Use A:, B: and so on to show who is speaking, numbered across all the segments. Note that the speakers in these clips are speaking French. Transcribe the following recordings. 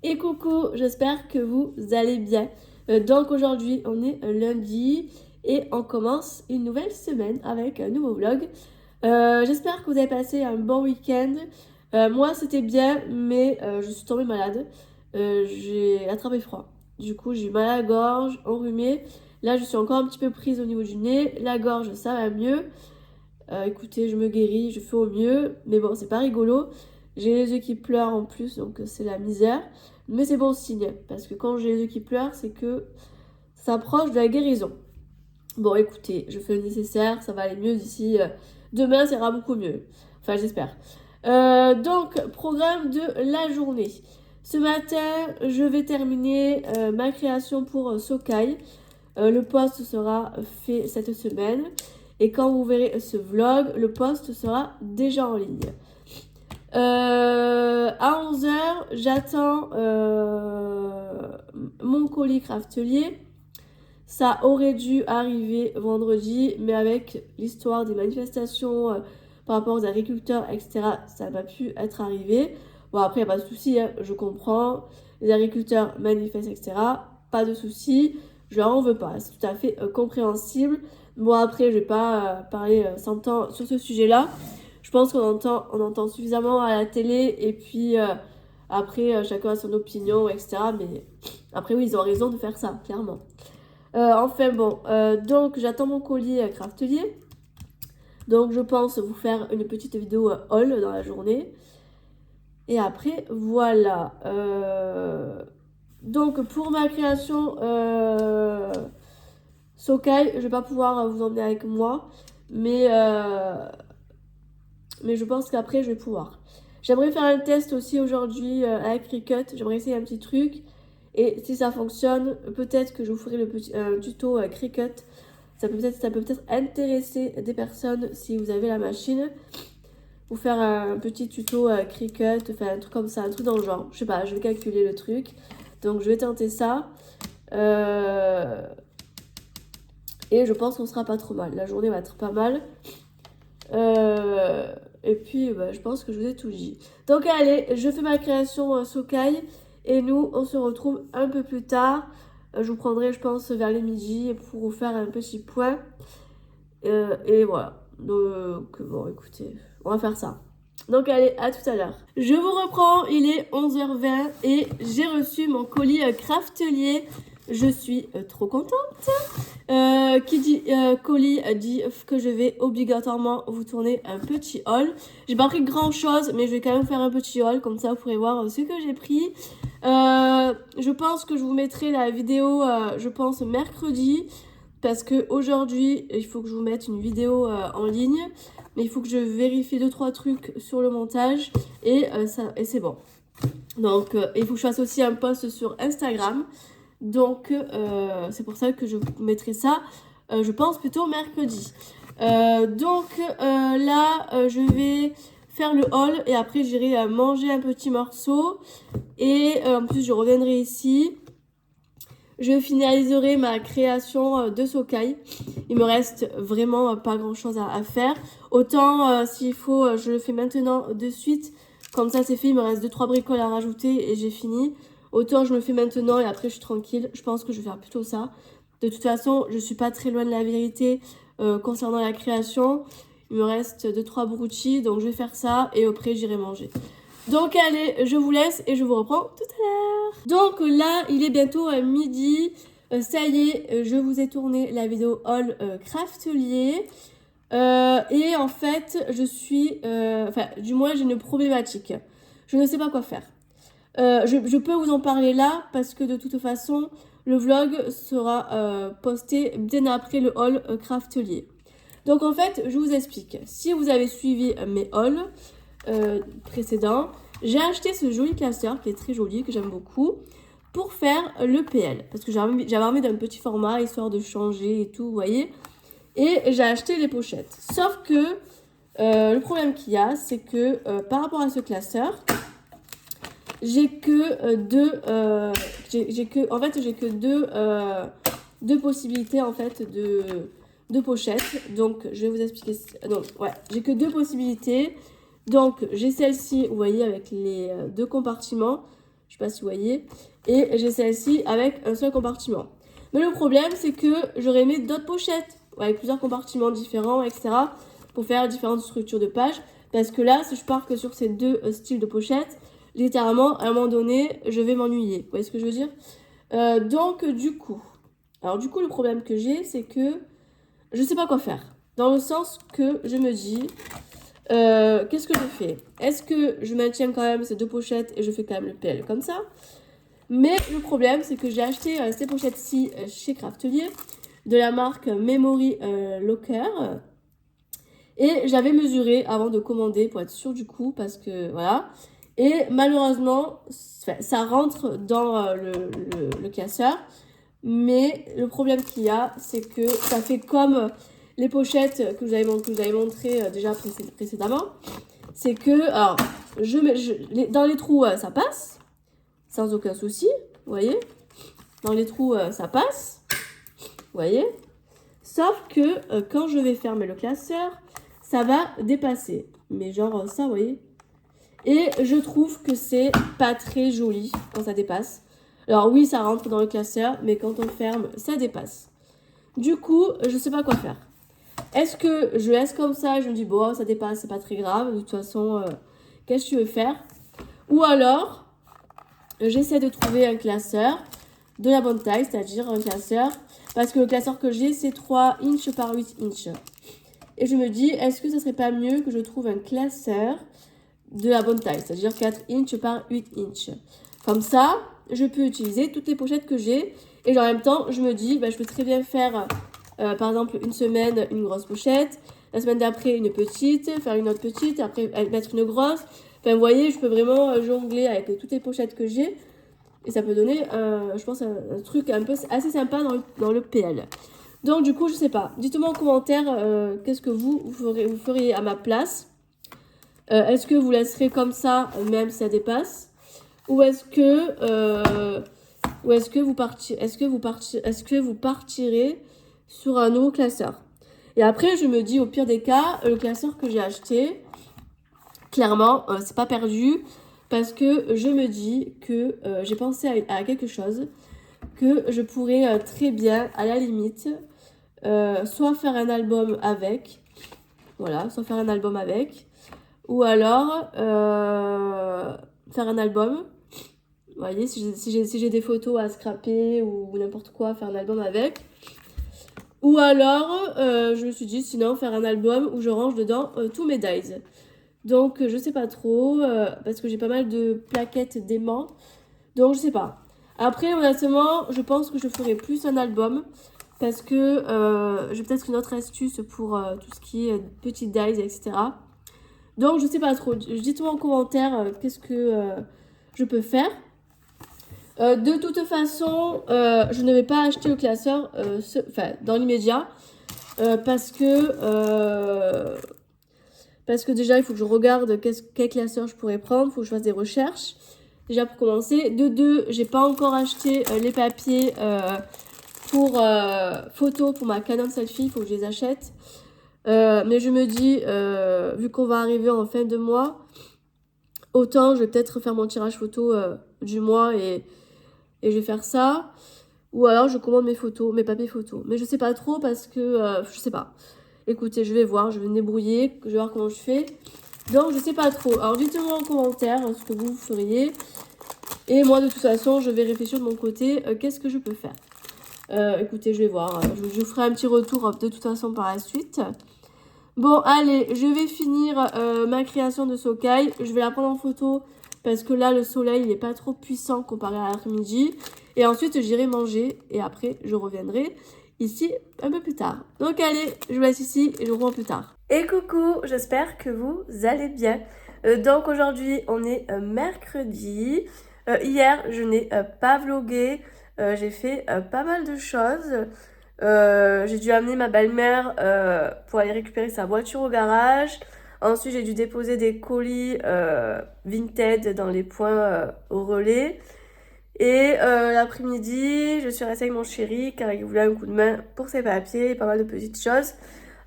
A: Et coucou, j'espère que vous allez bien. Donc aujourd'hui, on est lundi et on commence une nouvelle semaine avec un nouveau vlog. J'espère que vous avez passé un bon week-end. Moi, c'était bien, mais je suis tombée malade. J'ai attrapé froid. Du coup, j'ai eu mal à la gorge, enrhumé. Là, je suis encore un petit peu prise au niveau du nez. La gorge, ça va mieux. Écoutez, je me guéris, je fais au mieux. Mais bon, c'est pas rigolo. J'ai les yeux qui pleurent en plus, donc c'est la misère. Mais c'est bon signe, parce que quand j'ai les yeux qui pleurent, c'est que ça approche de la guérison. Bon, écoutez, je fais le nécessaire, ça va aller mieux d'ici demain, ça ira beaucoup mieux. Enfin, j'espère. Donc, programme de la journée. Ce matin, je vais terminer ma création pour Sokai. Le post sera fait cette semaine. Et quand vous verrez ce vlog, le post sera déjà en ligne. À 11h, j'attends mon colis Craftelier. Ça aurait dû arriver vendredi, mais avec l'histoire des manifestations par rapport aux agriculteurs, etc., ça n'a pas pu être arrivé. Bon, après, il n'y a pas de souci, hein, je comprends. Les agriculteurs manifestent, etc., pas de souci. Je leur en veux pas, c'est tout à fait compréhensible. Bon, après, je vais pas parler 100 ans sur ce sujet-là. Je pense on entend suffisamment à la télé et puis après, chacun a son opinion, etc. Mais après, oui, ils ont raison de faire ça, clairement. Enfin bon, donc j'attends mon colis Craftelier. Donc je pense vous faire une petite vidéo haul dans la journée. Et après, voilà. Donc pour ma création Sokai, je vais pas pouvoir vous emmener avec moi. Mais je pense qu'après, je vais pouvoir. J'aimerais faire un test aussi aujourd'hui avec Cricut. J'aimerais essayer un petit truc. Et si ça fonctionne, peut-être que je vous ferai un tuto Cricut. Ça peut peut-être intéresser des personnes si vous avez la machine. Vous faire un petit tuto Cricut, enfin un truc comme ça, un truc dans le genre. Je sais pas, je vais calculer le truc. Donc je vais tenter ça. Et je pense qu'on sera pas trop mal. La journée va être pas mal. Et puis, je pense que je vous ai tout dit. Donc, allez, je fais ma création Sokai. Et nous, on se retrouve un peu plus tard. Je vous prendrai, je pense, vers les midi pour vous faire un petit point. Et voilà. Donc, bon, écoutez, on va faire ça. Donc, allez, à tout à l'heure. Je vous reprends, il est 11h20 et j'ai reçu mon colis Craftelier. Je suis trop contente. Qui dit colis dit que je vais obligatoirement vous tourner un petit haul. J'ai pas pris grand chose, mais je vais quand même faire un petit haul, comme ça vous pourrez voir ce que j'ai pris. Je pense que je vous mettrai la vidéo, je pense mercredi, parce que aujourd'hui il faut que je vous mette une vidéo en ligne, mais il faut que je vérifie 2-3 trucs sur le montage et c'est bon. Donc il faut que je fasse aussi un post sur Instagram. Donc, c'est pour ça que je vous mettrai ça, je pense plutôt mercredi. Donc, là, je vais faire le haul et après, j'irai manger un petit morceau. Et en plus, je reviendrai ici. Je finaliserai ma création de Sokai. Il me reste vraiment pas grand chose à faire. Autant, s'il faut, je le fais maintenant de suite. Comme ça, c'est fait. Il me reste 2-3 bricoles à rajouter et j'ai fini. Autant je me fais maintenant et après je suis tranquille. Je pense que je vais faire plutôt ça. De toute façon, je suis pas très loin de la vérité concernant la création. Il me reste 2-3 brouttis, donc je vais faire ça et après j'irai manger. Donc allez, je vous laisse et je vous reprends tout à l'heure. Donc là, il est bientôt midi. Ça y est, je vous ai tourné la vidéo haul Craftelier. Et en fait, je suis... Enfin, du moins, j'ai une problématique. Je ne sais pas quoi faire. Je peux vous en parler là parce que de toute façon le vlog sera posté bien après le haul Craftelier. Donc en fait je vous explique. Si vous avez suivi mes hauls précédents, j'ai acheté ce joli classeur qui est très joli, que j'aime beaucoup, pour faire le PL. Parce que j'avais envie d'un petit format histoire de changer et tout, vous voyez. Et j'ai acheté les pochettes. Sauf que le problème qu'il y a, c'est que par rapport à ce classeur, j'ai que deux possibilités en fait de pochettes. Donc je vais vous expliquer. Donc ouais, j'ai que deux possibilités. Donc j'ai celle-ci, vous voyez, avec les deux compartiments. Je sais pas si vous voyez. Et j'ai celle-ci avec un seul compartiment. Mais le problème, c'est que j'aurais aimé d'autres pochettes avec plusieurs compartiments différents, etc. pour faire différentes structures de pages. Parce que là, si je pars que sur ces deux styles de pochettes, littéralement, à un moment donné, je vais m'ennuyer. Vous voyez ce que je veux dire? Donc, du coup, le problème que j'ai, c'est que je sais pas quoi faire. Dans le sens que je me dis, qu'est-ce que je fais? Est-ce que je maintiens quand même ces deux pochettes et je fais quand même le PL comme ça? Mais le problème, c'est que j'ai acheté ces pochettes-ci chez Craftelier de la marque Memory Locker. Et j'avais mesuré avant de commander pour être sûre du coup, parce que voilà. Et malheureusement, ça rentre dans le classeur. Mais le problème qu'il y a, c'est que ça fait comme les pochettes que vous avez montré déjà précédemment. C'est que, alors, dans les trous, ça passe, sans aucun souci, vous voyez. Dans les trous, ça passe, vous voyez. Sauf que quand je vais fermer le classeur, ça va dépasser. Mais genre ça, vous voyez. Et je trouve que c'est pas très joli quand ça dépasse. Alors oui, ça rentre dans le classeur, mais quand on ferme, ça dépasse. Du coup, je sais pas quoi faire. Est-ce que je laisse comme ça, je me dis, bon, ça dépasse, c'est pas très grave. De toute façon, qu'est-ce que tu veux faire? Ou alors, j'essaie de trouver un classeur de la bonne taille, c'est-à-dire un classeur. Parce que le classeur que j'ai, c'est 3 inches par 8 inches. Et je me dis, est-ce que ça serait pas mieux que je trouve un classeur de la bonne taille, c'est-à-dire 4 inches par 8 inches. Comme ça, je peux utiliser toutes les pochettes que j'ai. Et en même temps, je me dis, bah, je peux très bien faire, par exemple, une semaine, une grosse pochette. La semaine d'après, une petite. Faire une autre petite. Après, mettre une grosse. Enfin, vous voyez, je peux vraiment jongler avec toutes les pochettes que j'ai. Et ça peut donner, je pense, un truc un peu assez sympa dans le PL. Donc, du coup, je sais pas. Dites-moi en commentaire qu'est-ce que vous feriez à ma place. Est-ce que vous laisserez comme ça, même si ça dépasse? Ou est-ce que vous partirez sur un nouveau classeur? Et après, je me dis, au pire des cas, le classeur que j'ai acheté, clairement, c'est pas perdu. Parce que je me dis que j'ai pensé à quelque chose que je pourrais très bien, à la limite, soit faire un album avec. Voilà, soit faire un album avec. Ou alors, faire un album. Vous voyez, si j'ai des photos à scraper ou n'importe quoi, faire un album avec. Ou alors, je me suis dit, sinon, faire un album où je range dedans tous mes dies. Donc, je sais pas trop, parce que j'ai pas mal de plaquettes d'aimants. Donc, je sais pas. Après, honnêtement, je pense que je ferai plus un album. Parce que j'ai peut-être une autre astuce pour tout ce qui est petites dies, etc. Donc, je sais pas trop. Dites-moi en commentaire qu'est-ce que je peux faire. De toute façon, je ne vais pas acheter le classeur dans l'immédiat. Parce que déjà, il faut que je regarde quel classeur je pourrais prendre. Il faut que je fasse des recherches. Déjà, pour commencer. De deux, j'ai pas encore acheté les papiers pour photos pour ma Canon Selfie. Il faut que je les achète. Mais je me dis, vu qu'on va arriver en fin de mois, autant je vais peut-être faire mon tirage photo du mois et je vais faire ça. Ou alors je commande mes photos, mes papiers photos. Mais je sais pas trop parce que je sais pas. Écoutez, je vais voir, je vais me débrouiller, je vais voir comment je fais. Donc je sais pas trop. Alors dites-moi en commentaire ce que vous feriez. Et moi de toute façon, je vais réfléchir de mon côté, qu'est-ce que je peux faire. Écoutez, je vais voir. Je vous ferai un petit retour de toute façon par la suite. Bon, allez, je vais finir ma création de Sokai. Je vais la prendre en photo parce que là, le soleil, il n'est pas trop puissant comparé à l'après-midi. Et ensuite, j'irai manger et après, je reviendrai ici un peu plus tard. Donc, allez, je vous laisse ici et je vous revois plus tard. Et coucou, j'espère que vous allez bien. Donc, aujourd'hui, on est mercredi. Hier, je n'ai pas vlogué. J'ai fait pas mal de choses. J'ai dû amener ma belle-mère pour aller récupérer sa voiture au garage. Ensuite, j'ai dû déposer des colis Vinted dans les points au relais. Et l'après-midi, je suis restée avec mon chéri car il voulait un coup de main pour ses papiers et pas mal de petites choses.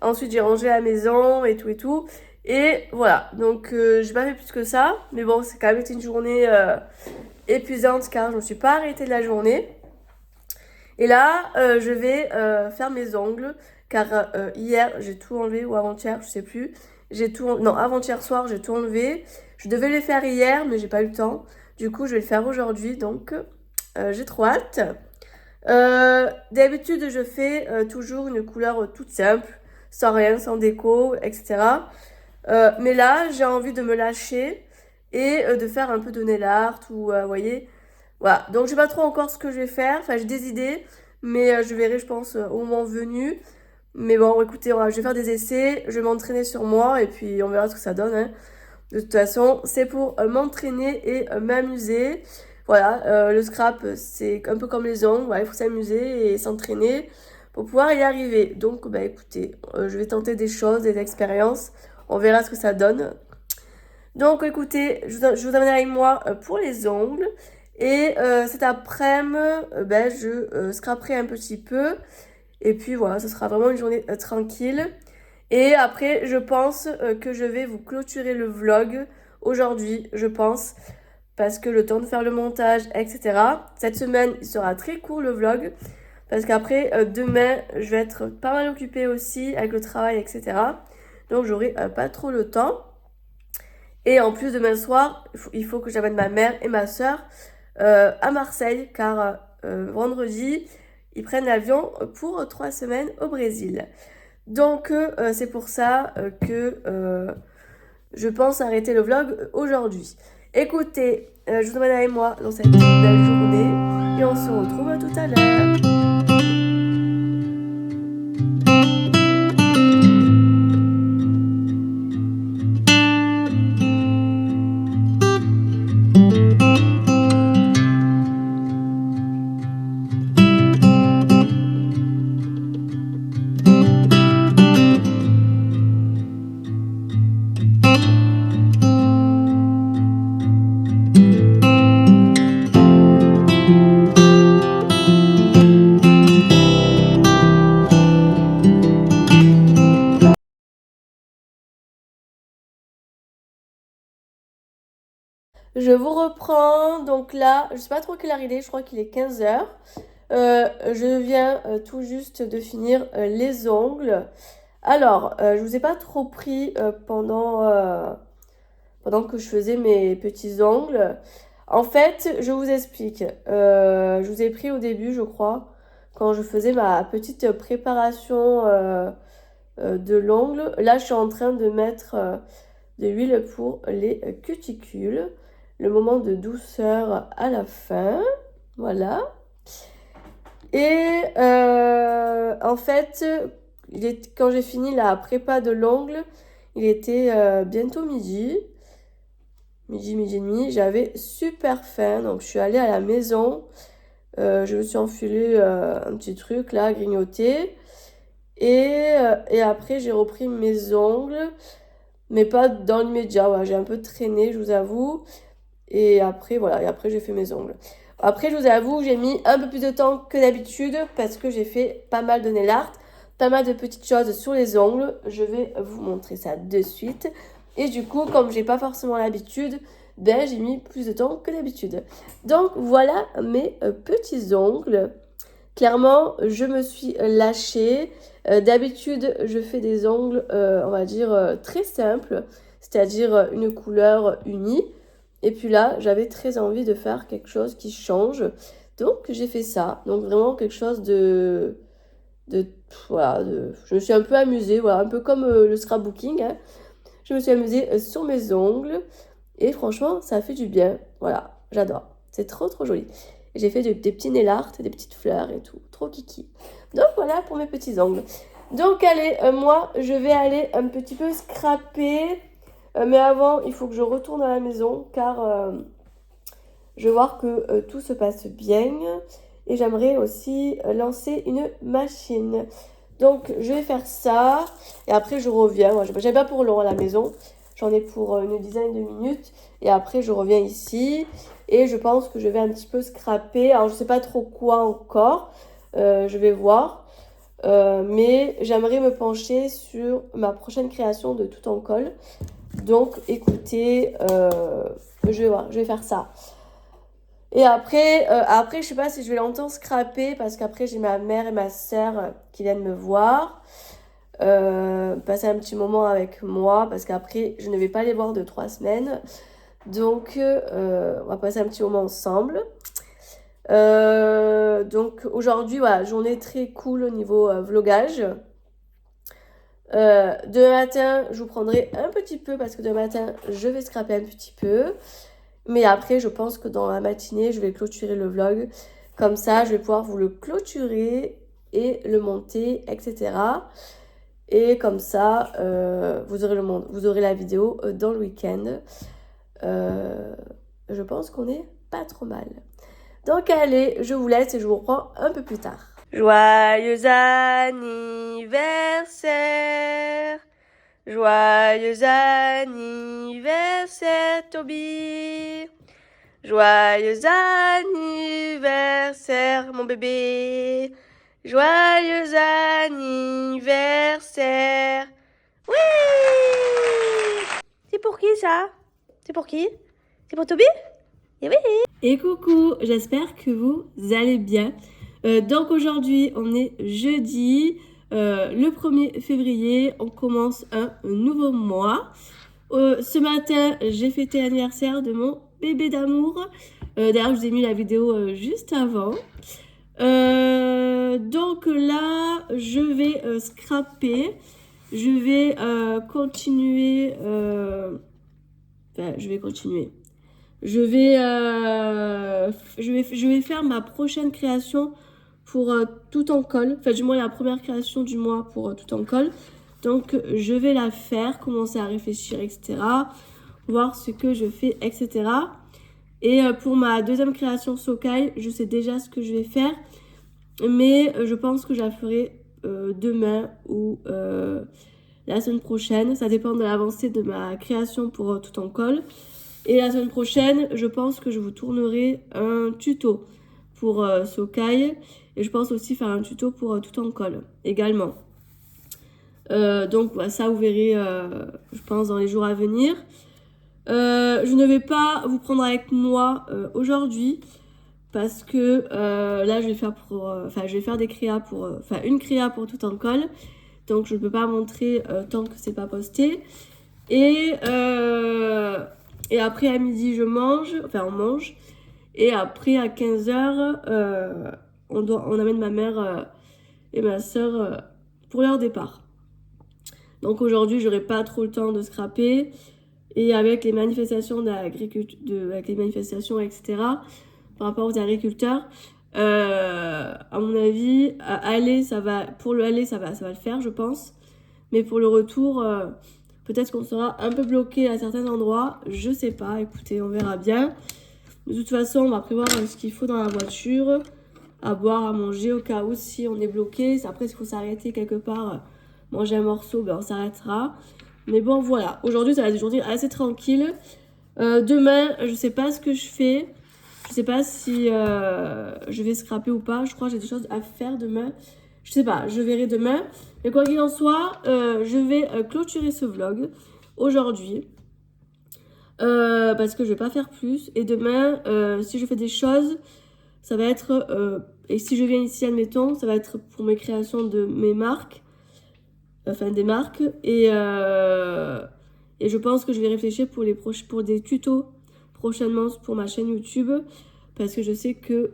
A: Ensuite, j'ai rangé la maison et tout et tout. Et voilà, donc j'ai pas fait plus que ça. Mais bon, c'est quand même été une journée épuisante car je me suis pas arrêtée de la journée. Et là, je vais faire mes ongles car hier, j'ai tout enlevé ou avant-hier, je sais plus. Non, avant-hier soir, j'ai tout enlevé. Je devais les faire hier, mais j'ai pas eu le temps. Du coup, je vais le faire aujourd'hui, donc j'ai trop hâte. D'habitude, je fais toujours une couleur toute simple, sans rien, sans déco, etc. Mais là, j'ai envie de me lâcher et de faire un peu de nail art ou, vous voyez, voilà. Donc, je sais pas trop encore ce que je vais faire. Enfin, j'ai des idées, mais je verrai, je pense, au moment venu. Mais bon, écoutez, voilà, je vais faire des essais, je vais m'entraîner sur moi et puis on verra ce que ça donne, hein. De toute façon, c'est pour m'entraîner et m'amuser. Voilà, le scrap, c'est un peu comme les ongles. Voilà, il faut s'amuser et s'entraîner pour pouvoir y arriver. Donc, bah écoutez, je vais tenter des choses, des expériences. On verra ce que ça donne. Donc, écoutez, je vous amène avec moi pour les ongles. Et cet après-midi, ben, je scraperai un petit peu. Et puis voilà, ce sera vraiment une journée tranquille. Et après, je pense que je vais vous clôturer le vlog aujourd'hui, je pense, parce que le temps de faire le montage, etc. Cette semaine, il sera très court le vlog, parce qu'après, demain, je vais être pas mal occupée aussi avec le travail, etc. Donc, j'aurai pas trop le temps. Et en plus, demain soir, il faut que j'amène ma mère et ma soeur à Marseille, car vendredi, ils prennent l'avion pour 3 semaines au Brésil. Donc, c'est pour ça que je pense arrêter le vlog aujourd'hui. Écoutez, je vous emmène avec moi dans cette belle journée et on se retrouve tout à l'heure. Je vous reprends, donc là, je sais pas trop quelle heure il est, je crois qu'il est 15h. Je viens tout juste de finir les ongles. Alors, je vous ai pas trop pris pendant que je faisais mes petits ongles. En fait, je vous explique. Je vous ai pris au début, je crois, quand je faisais ma petite préparation de l'ongle. Là, je suis en train de mettre de l'huile pour les cuticules. Le moment de douceur à la fin. Voilà. Et en fait, quand j'ai fini la prépa de l'ongle, il était bientôt midi. Midi et demi. J'avais super faim, donc je suis allée à la maison. Je me suis enfilé un petit truc là, grignoté. Et après, j'ai repris mes ongles, mais pas dans l'immédiat. Voilà, j'ai un peu traîné, je vous avoue. Et après, voilà, et après, j'ai fait mes ongles. Après, je vous avoue, j'ai mis un peu plus de temps que d'habitude parce que j'ai fait pas mal de nail art, pas mal de petites choses sur les ongles. Je vais vous montrer ça de suite. Et du coup, comme j'ai pas forcément l'habitude, ben, j'ai mis plus de temps que d'habitude. Donc, voilà mes petits ongles. Clairement, je me suis lâchée. D'habitude, je fais des ongles, on va dire, très simples, c'est-à-dire une couleur unie. Et puis là, j'avais très envie de faire quelque chose qui change. Donc, j'ai fait ça. Donc, vraiment quelque chose voilà, je me suis un peu amusée, voilà, un peu comme le scrapbooking, hein. Je me suis amusée sur mes ongles. Et franchement, ça a fait du bien. Voilà, j'adore. C'est trop, trop joli. J'ai fait des petits nail art, des petites fleurs et tout. Trop kiki. Donc, voilà pour mes petits ongles. Donc, allez, moi, je vais aller un petit peu scraper. Mais avant, il faut que je retourne à la maison car je veux voir que tout se passe bien. Et j'aimerais aussi lancer une machine. Donc, je vais faire ça. Et après, je reviens. Moi, j'avais pas pour long à la maison. J'en ai pour une dizaine de minutes. Et après, je reviens ici. Et je pense que je vais un petit peu scraper. Alors, je sais pas trop quoi encore. Je vais voir. Mais j'aimerais me pencher sur ma prochaine création de tout en colle. Donc écoutez, je vais voir, je vais faire ça. Et après, je sais pas si je vais longtemps scraper parce qu'après j'ai ma mère et ma sœur qui viennent me voir. Passer un petit moment avec moi parce qu'après je ne vais pas les voir de 3 semaines. Donc on va passer un petit moment ensemble. Donc aujourd'hui, voilà, journée très cool au niveau vlogage. Demain matin, je vous prendrai un petit peu parce que demain matin, je vais scraper un petit peu. Mais après, je pense que dans la matinée, je vais clôturer le vlog. Comme ça, je vais pouvoir vous le clôturer et le monter, etc. Et comme ça, vous aurez la vidéo dans le week-end. Je pense qu'on est pas trop mal. Donc allez, je vous laisse et je vous reprends un peu plus tard. Joyeux anniversaire! Joyeux anniversaire, Toby! Joyeux anniversaire, mon bébé! Joyeux anniversaire! Oui! C'est pour qui ça? C'est pour qui? C'est pour Toby? Et oui! Et coucou, j'espère que vous allez bien. Donc aujourd'hui, on est jeudi, le 1er février, on commence un nouveau mois. Ce matin, j'ai fêté l'anniversaire de mon bébé d'amour. D'ailleurs, je vous ai mis la vidéo juste avant. Donc là, je vais scraper. Je vais continuer. Enfin, je vais continuer. Je vais faire ma prochaine création pour tout en colle. Enfin, du moins la première création du mois pour tout en colle. Donc, je vais la faire, commencer à réfléchir, etc. Voir ce que je fais, etc. Et pour ma deuxième création Sokai, je sais déjà ce que je vais faire. Mais je pense que je la ferai demain ou la semaine prochaine. Ça dépend de l'avancée de ma création pour tout en colle. Et la semaine prochaine, je pense que je vous tournerai un tuto pour Sokai. Et je pense aussi faire un tuto pour tout en colle également. Donc voilà, ça vous verrez, je pense, dans les jours à venir. Je ne vais pas vous prendre avec moi aujourd'hui. Parce que là, je vais faire des créas pour... une créa pour tout en colle. Donc, je ne peux pas montrer tant que c'est pas posté. Et après, à midi, on mange. Et après, à 15h, on amène ma mère et ma soeur pour leur départ. Donc, aujourd'hui, j'aurai pas trop le temps de scraper. Et avec les manifestations avec les manifestations, etc., par rapport aux agriculteurs, à mon avis, pour le aller, ça va le faire, je pense. Mais pour le retour, peut-être qu'on sera un peu bloqué à certains endroits. Je sais pas, écoutez, on verra bien. De toute façon, on va prévoir ce qu'il faut dans la voiture, à boire, à manger, au cas où si on est bloqué. Après, s'il faut s'arrêter quelque part, manger un morceau, ben on s'arrêtera. Mais bon, voilà. Aujourd'hui, ça va être une journée assez tranquille. Demain, je sais pas ce que je fais. Je sais pas si je vais scraper ou pas. Je crois que j'ai des choses à faire demain. Je sais pas, je verrai demain. Mais quoi qu'il en soit, je vais clôturer ce vlog aujourd'hui. Parce que je vais pas faire plus. Et demain, si je fais des choses, ça va être... et si je viens ici, admettons, ça va être pour mes créations de mes marques. Enfin, des marques. Et je pense que je vais réfléchir pour des tutos prochainement pour ma chaîne YouTube. Parce que je sais que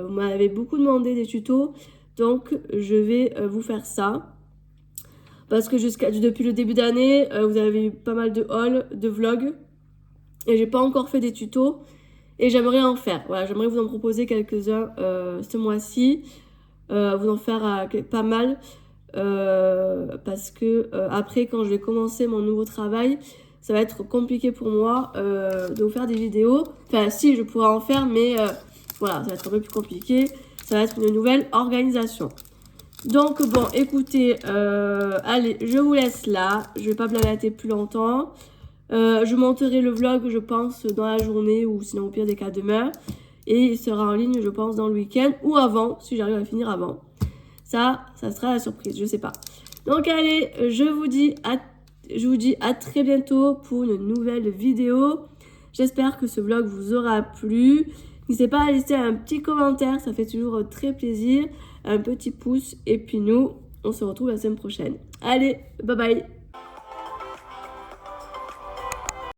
A: vous m'avez beaucoup demandé des tutos. Donc, je vais vous faire ça. Parce que depuis le début d'année, vous avez eu pas mal de hauls, de vlogs. Et j'ai pas encore fait des tutos. Et j'aimerais en faire. Voilà, j'aimerais vous en proposer quelques-uns ce mois-ci. Vous en faire pas mal. Parce que après, quand je vais commencer mon nouveau travail, ça va être compliqué pour moi de vous faire des vidéos. Enfin, si, je pourrais en faire, mais voilà, ça va être un peu plus compliqué. Ça va être une nouvelle organisation. Donc, bon, écoutez, allez, je vous laisse là. Je vais pas blablater plus longtemps. Je monterai le vlog, je pense, dans la journée ou sinon au pire des cas demain. Et il sera en ligne, je pense, dans le week-end ou avant, si j'arrive à finir avant. Ça sera la surprise, je sais pas. Donc allez, je vous dis à très bientôt pour une nouvelle vidéo. J'espère que ce vlog vous aura plu. N'hésitez pas à laisser un petit commentaire, ça fait toujours très plaisir. Un petit pouce et puis nous, on se retrouve la semaine prochaine. Allez, bye bye.